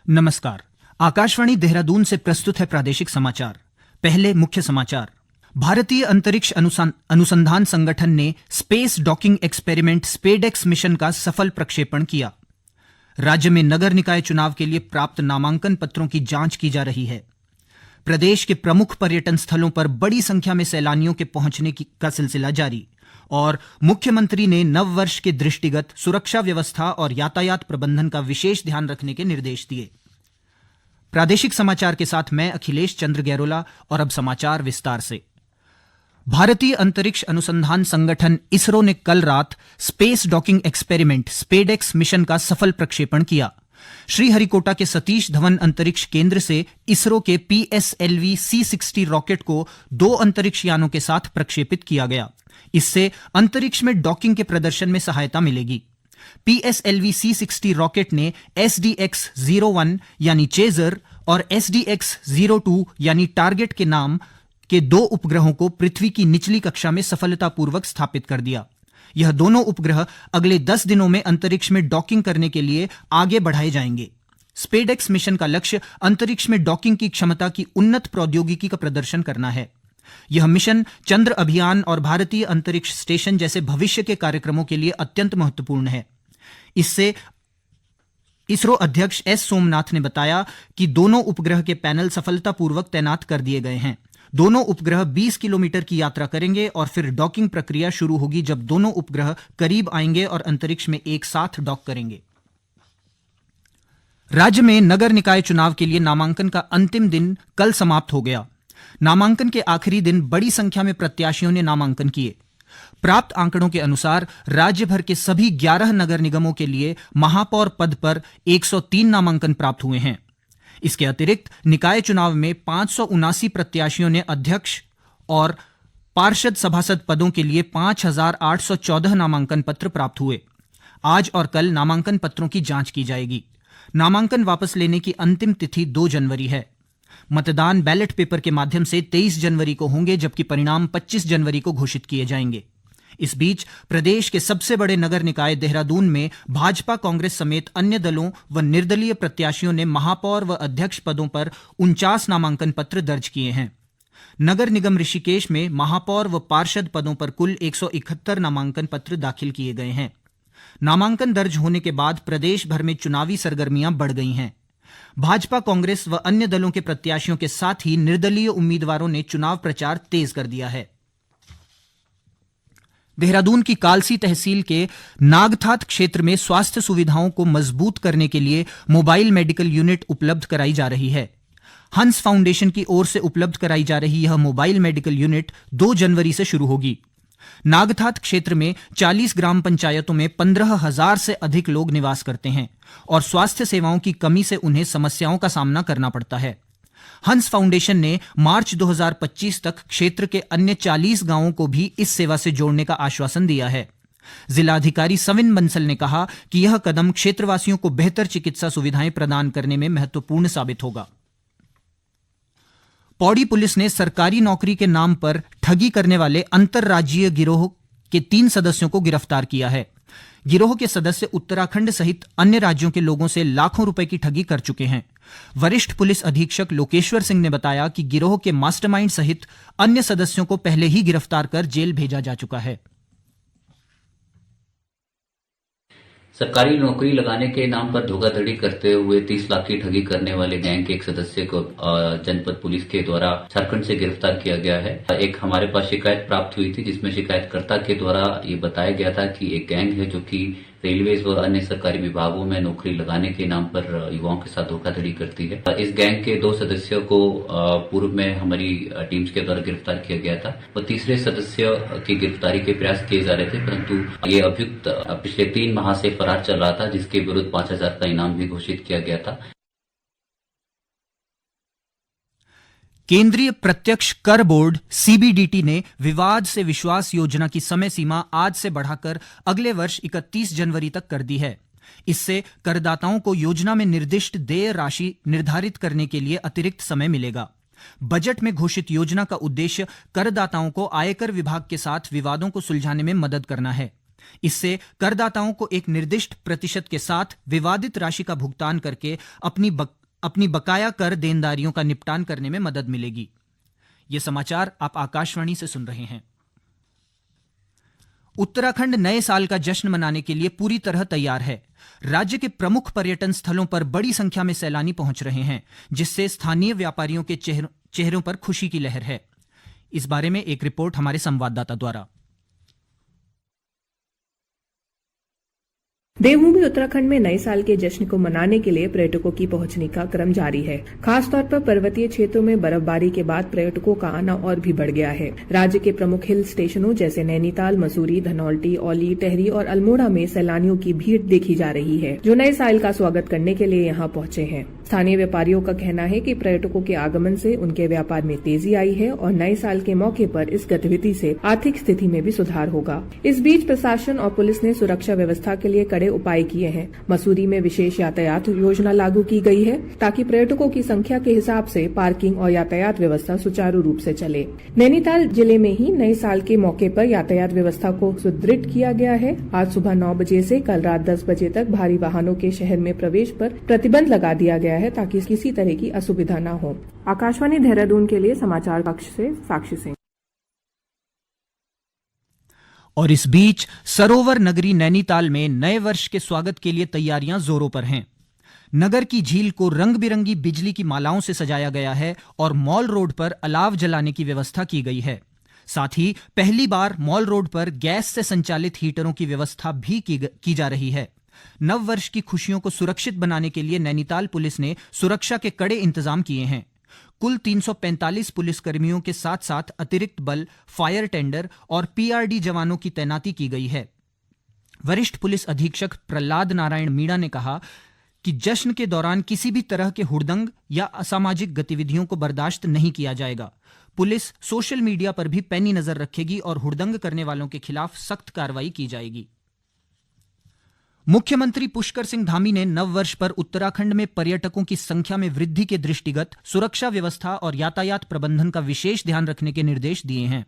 नमस्कार। आकाशवाणी देहरादून से प्रस्तुत है प्रादेशिक समाचार। पहले मुख्य समाचार। भारतीय अंतरिक्ष अनुसंधान संगठन ने space docking experiment SpaDeX mission का सफल प्रक्षेपण किया। राज्य में नगर निकाय चुनाव के लिए प्राप्त नामांकन पत्रों की जांच की जा रही है। प्रदेश के प्रमुख पर्यटन स्थलों पर बड़ी संख्या में सैलानियों के पहुंचने का सिलसिला जारी। और मुख्यमंत्री ने नववर्ष के दृष्टिगत सुरक्षा व्यवस्था और यातायात प्रबंधन का विशेष ध्यान रखने के निर्देश दिए। प्रादेशिक समाचार के साथ मैं अखिलेश चंद्र गैरोला। और अब समाचार विस्तार से। भारतीय अंतरिक्ष अनुसंधान संगठन इसरो ने कल रात space docking experiment SpaDeX mission का सफल प्रक्षेपण किया। श्रीहरिकोटा के सतीश धवन अंतरिक्ष केंद्र से इसरो के PSLV C60 रॉकेट को 2 अंतरिक्ष यानों के साथ प्रक्षेपित किया गया। इससे अंतरिक्ष में डॉकिंग के प्रदर्शन में सहायता मिलेगी। PSLV C60 रॉकेट ने SDX-01 यानी चेजर और SDX-02 यानी टारगेट के नाम के 2 उपग्रहों को पृथ्वी की निचली कक्षा में सफलतापूर्वक स्थापित कर दिया। यह दोनों उपग्रह अगले 10 दिनों में अंतरिक्ष में डॉकिंग करने के लिए आगे बढ़ाए जाएंगे। स्पेडेक्स मिशन का लक्ष्य अंतरिक्ष में डॉकिंग की क्षमता की उन्नत प्रौद्योगिकी का प्रदर्शन करना है। यह मिशन चंद्र अभियान और भारतीय अंतरिक्ष स्टेशन जैसे भविष्य के कार्यक्रमों के लिए अत्यंत महत्वपूर्ण है। इससे इसरो अध्यक्ष S सोमनाथ ने बताया कि दोनों उपग्रह के पैनल सफलतापूर्वक तैनात कर दिए गए हैं। दोनों उपग्रह 20 किलोमीटर की यात्रा करेंगे और फिर डॉकिंग प्रक्रिया शुरू होगी जब दोनों उपग्रह करीब आएंगे और अंतरिक्ष में एक साथ डॉक करेंगे। राज्य में नगर निकाय चुनाव के लिए नामांकन का अंतिम दिन कल समाप्त हो गया। नामांकन के आखिरी दिन बड़ी संख्या में प्रत्याशियों ने नामांकन किए। प्राप्त आंकड़ों के अनुसार राज्य भर के सभी 11 नगर निगमों के लिए महापौर पद पर 103 नामांकन प्राप्त हुए हैं। इसके अतिरिक्त निकाय चुनाव में 579 प्रत्याशियों ने अध्यक्ष और पार्षद सभासद पदों के लिए 5,814 नामांकन पत्र प्राप्त हुए। आज और कल नामांकन पत्रों की जांच की जाएगी। नामांकन वापस लेने की अंतिम तिथि 2 जनवरी है। मतदान बैलेट पेपर के माध्यम से 23 जनवरी को होंगे, जबकि परिणाम 25 जनवरी को घोषित किए जाएंगे। इस बीच प्रदेश के सबसे बड़े नगर निकाय देहरादून में भाजपा, कांग्रेस समेत अन्य दलों व निर्दलीय प्रत्याशियों ने महापौर व अध्यक्ष पदों पर 49 नामांकन पत्र दर्ज किए हैं। नगर निगम ऋषिकेश में महापौर व पार्षद पदों पर कुल 171 नामांकन पत्र दाखिल किए गए हैं। नामांकन दर्ज होने के बाद प्रदेश भर में चुनावी सरगर्मियां बढ़ गई हैं। भाजपा, कांग्रेस व अन्य दलों के प्रत्याशियों के साथ ही निर्दलीय उम्मीदवारों ने चुनाव प्रचार तेज कर दिया है। देहरादून की कालसी तहसील के नागथात क्षेत्र में स्वास्थ्य सुविधाओं को मजबूत करने के लिए मोबाइल मेडिकल यूनिट उपलब्ध कराई जा रही है। हंस फाउंडेशन की ओर से उपलब्ध कराई जा रही यह मोबाइल मेडिकल यूनिट 2 जनवरी से शुरू होगी। नागथात क्षेत्र में 40 ग्राम पंचायतों में 15,000 से अधिक लोग निवास करते हैं और स्वास्थ्य सेवाओं की कमी से उन्हें समस्याओं का सामना करना पड़ता है। हंस फाउंडेशन ने मार्च 2025 तक क्षेत्र के अन्य 40 गांवों को भी इस सेवा से जोड़ने का आश्वासन दिया है। जिलाधिकारी सविन बंसल ने कहा कि यह कदम क्षेत्रवासियों को बेहतर चिकित्सा सुविधाएं प्रदान करने में महत्वपूर्ण साबित होगा। पौड़ी पुलिस ने सरकारी नौकरी के नाम पर ठगी करने वाले अंतरराज्यीय गिरोह के 3 सदस्यों को गिरफ्तार किया है। गिरोह के सदस्य उत्तराखंड सहित अन्य राज्यों के लोगों से लाखों रुपए की ठगी कर चुके हैं। वरिष्ठ पुलिस अधीक्षक लोकेश्वर सिंह ने बताया कि गिरोह के मास्टरमाइंड सहित अन्य सदस्यों को पहले ही गिरफ्तार कर जेल भेजा जा चुका है। सरकारी नौकरी लगाने के नाम पर धोखाधड़ी करते हुए 30 लाख की ठगी करने वाले गैंग के एक सदस्य को जनपद पुलिस के द्वारा झारखंड से गिरफ्तार किया गया है। एक हमारे पास शिकायत प्राप्त हुई थी जिसमें शिकायतकर्ता के द्वारा ये बताया गया था कि एक गैंग है जो कि रेलवे व अन्य सरकारी विभागों में नौकरी लगाने के नाम पर युवाओं के साथ धोखाधड़ी करती है। इस गैंग के 2 सदस्यों को पूर्व में हमारी टीम्स के द्वारा गिरफ्तार किया गया था और तीसरे सदस्य की गिरफ्तारी के प्रयास किए जा रहे थे, परंतु ये अभियुक्त पिछले 3 माह से फरार चल रहा था, जिसके विरुद्ध 5,000 का इनाम भी घोषित किया गया था। केंद्रीय प्रत्यक्ष कर बोर्ड CBDT ने विवाद से विश्वास योजना की समय सीमा आज से बढ़ाकर अगले वर्ष 31 जनवरी तक कर दी है। इससे करदाताओं को योजना में निर्दिष्ट देय राशि निर्धारित करने के लिए अतिरिक्त समय मिलेगा। बजट में घोषित योजना का उद्देश्य करदाताओं को आयकर विभाग के साथ विवादों को सुलझाने में मदद करना है। इससे करदाताओं को एक निर्दिष्ट प्रतिशत के साथ विवादित राशि का भुगतान करके अपनी बकाया कर देनदारियों का निपटान करने में मदद मिलेगी। ये समाचार आप आकाशवाणी से सुन रहे हैं। उत्तराखंड नए साल का जश्न मनाने के लिए पूरी तरह तैयार है। राज्य के प्रमुख पर्यटन स्थलों पर बड़ी संख्या में सैलानी पहुंच रहे हैं, जिससे स्थानीय व्यापारियों के चेहरों पर खुशी की लहर है। इस बारे में एक रिपोर्ट हमारे संवाददाता द्वारा। देवभूमि उत्तराखंड में नए साल के जश्न को मनाने के लिए पर्यटकों की पहुंचने का क्रम जारी है। खासतौर पर पर्वतीय क्षेत्रों में बर्फबारी के बाद पर्यटकों का आना और भी बढ़ गया है। राज्य के प्रमुख हिल स्टेशनों जैसे नैनीताल, मसूरी, धनौल्टी, औली, टेहरी और अल्मोड़ा में सैलानियों की भीड़ देखी जा रही है, जो नए साल का स्वागत करने के लिए यहां पहुंचे हैं। स्थानीय व्यापारियों का कहना है कि पर्यटकों के आगमन से उनके व्यापार में तेजी आई है और नए साल के मौके पर इस गतिविधि से आर्थिक स्थिति में भी सुधार होगा। इस बीच प्रशासन और पुलिस ने सुरक्षा व्यवस्था के लिए कड़े उपाय किए हैं। मसूरी में विशेष यातायात योजना लागू की गई है ताकि पर्यटकों की संख्या के हिसाब से पार्किंग और यातायात व्यवस्था सुचारू रूप से चले। नैनीताल जिले में ही नए साल के मौके पर यातायात व्यवस्था को सुदृढ़ किया गया है। आज सुबह 9 बजे से कल रात 10 बजे तक भारी वाहनों के शहर में प्रवेश पर प्रतिबंध लगा दिया गया है ताकि किसी तरह की असुविधा न हो। आकाशवाणी देहरादून के लिए समाचार कक्ष से साक्षी सिंह। और इस बीच सरोवर नगरी नैनीताल में नए वर्ष के स्वागत के लिए तैयारियां जोरों पर हैं। नगर की झील को रंग बिरंगी बिजली की मालाओं से सजाया गया है और मॉल रोड पर अलाव जलाने की व्यवस्था की गई है। साथ ही पहली बार मॉल रोड पर गैस से संचालित हीटरों की व्यवस्था भी की जा रही है। नव वर्ष की खुशियों को सुरक्षित बनाने के लिए नैनीताल पुलिस ने सुरक्षा के कड़े इंतजाम किए हैं। कुल 345 पुलिसकर्मियों के साथ साथ अतिरिक्त बल, फायर टेंडर और पीआरडी जवानों की तैनाती की गई है। वरिष्ठ पुलिस अधीक्षक प्रहलाद नारायण मीणा ने कहा कि जश्न के दौरान किसी भी तरह के हुड़दंग या असामाजिक गतिविधियों को बर्दाश्त नहीं किया जाएगा। पुलिस सोशल मीडिया पर भी पैनी नजर रखेगी और हुड़दंग करने वालों के खिलाफ सख्त कार्रवाई की जाएगी। मुख्यमंत्री पुष्कर सिंह धामी ने नववर्ष पर उत्तराखंड में पर्यटकों की संख्या में वृद्धि के दृष्टिगत सुरक्षा व्यवस्था और यातायात प्रबंधन का विशेष ध्यान रखने के निर्देश दिए हैं।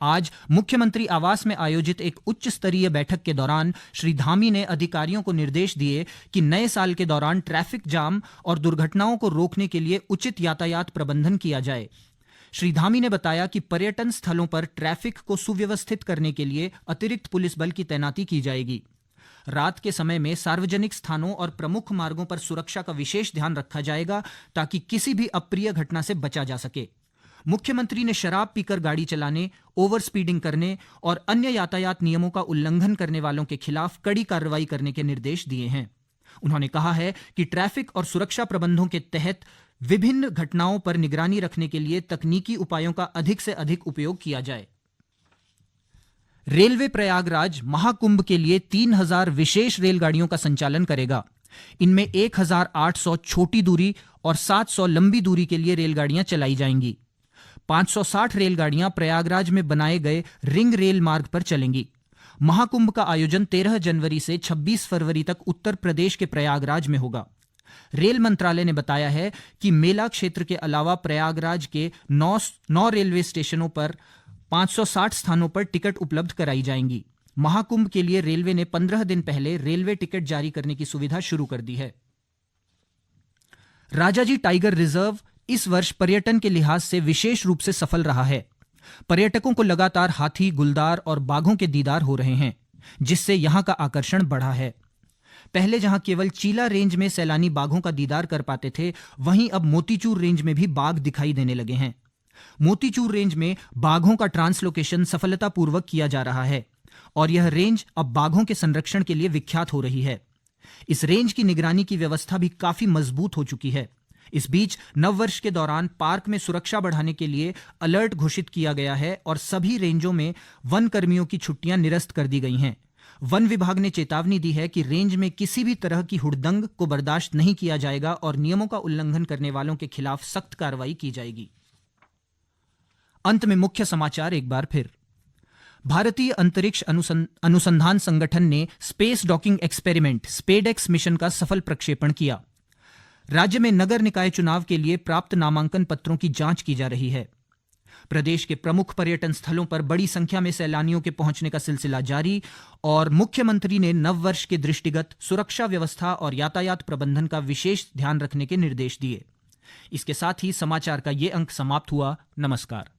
आज मुख्यमंत्री आवास में आयोजित एक उच्च स्तरीय बैठक के दौरान श्री धामी ने अधिकारियों को निर्देश दिए कि नए साल के दौरान ट्रैफिक जाम और दुर्घटनाओं को रोकने के लिए उचित यातायात प्रबंधन किया जाए। श्री धामी ने बताया कि पर्यटन स्थलों पर ट्रैफिक को सुव्यवस्थित करने के लिए अतिरिक्त पुलिस बल की तैनाती की जाएगी। रात के समय में सार्वजनिक स्थानों और प्रमुख मार्गों पर सुरक्षा का विशेष ध्यान रखा जाएगा ताकि किसी भी अप्रिय घटना से बचा जा सके। मुख्यमंत्री ने शराब पीकर गाड़ी चलाने, ओवर स्पीडिंग करने और अन्य यातायात नियमों का उल्लंघन करने वालों के खिलाफ कड़ी कार्रवाई करने के निर्देश दिए हैं। उन्होंने कहा है कि ट्रैफिक और सुरक्षा प्रबंधों के तहत विभिन्न घटनाओं पर निगरानी रखने के लिए तकनीकी उपायों का अधिक से अधिक उपयोग किया जाए। रेलवे प्रयागराज महाकुंभ के लिए 3000 विशेष रेलगाड़ियों का संचालन करेगा। इनमें 1800 छोटी दूरी और 700 लंबी दूरी के लिए रेलगाड़ियां चलाई जाएंगी। 560 रेलगाड़ियां प्रयागराज में बनाए गए रिंग रेल मार्ग पर चलेंगी। महाकुंभ का आयोजन 13 जनवरी से 26 फरवरी तक उत्तर प्रदेश के प्रयागराज में होगा। रेल मंत्रालय ने बताया है कि मेला क्षेत्र के अलावा प्रयागराज के 9 रेलवे स्टेशनों पर 560 स्थानों पर टिकट उपलब्ध कराई जाएंगी। महाकुंभ के लिए रेलवे ने 15 दिन पहले रेलवे टिकट जारी करने की सुविधा शुरू कर दी है। राजाजी टाइगर रिजर्व इस वर्ष पर्यटन के लिहाज से विशेष रूप से सफल रहा है। पर्यटकों को लगातार हाथी, गुलदार और बाघों के दीदार हो रहे हैं, जिससे यहां का आकर्षण बढ़ा है। पहले जहां केवल चीला रेंज में सैलानी बाघों का दीदार कर पाते थे, वहीं अब मोतीचूर रेंज में भी बाघ दिखाई देने लगे हैं। मोतीचूर रेंज में बाघों का ट्रांसलोकेशन सफलतापूर्वक किया जा रहा है और यह रेंज अब बाघों के संरक्षण के लिए विख्यात हो रही है। इस रेंज की निगरानी की व्यवस्था भी काफी मजबूत हो चुकी है। इस बीच नववर्ष के दौरान पार्क में सुरक्षा बढ़ाने के लिए अलर्ट घोषित किया गया है और सभी रेंजों में वन कर्मियों की छुट्टियां निरस्त कर दी गई हैं। वन विभाग ने चेतावनी दी है कि रेंज में किसी भी तरह की हुड़दंग को बर्दाश्त नहीं किया जाएगा और नियमों का उल्लंघन करने वालों के खिलाफ सख्त कार्रवाई की जाएगी। अंत में मुख्य समाचार एक बार फिर। भारतीय अंतरिक्ष अनुसंधान संगठन ने space docking experiment SpaDeX mission का सफल प्रक्षेपण किया। राज्य में नगर निकाय चुनाव के लिए प्राप्त नामांकन पत्रों की जांच की जा रही है। प्रदेश के प्रमुख पर्यटन स्थलों पर बड़ी संख्या में सैलानियों के पहुंचने का सिलसिला जारी और मुख्यमंत्री ने नववर्ष के दृष्टिगत सुरक्षा व्यवस्था और यातायात प्रबंधन का विशेष ध्यान रखने के निर्देश दिए। इसके साथ ही समाचार का ये अंक समाप्त हुआ। नमस्कार।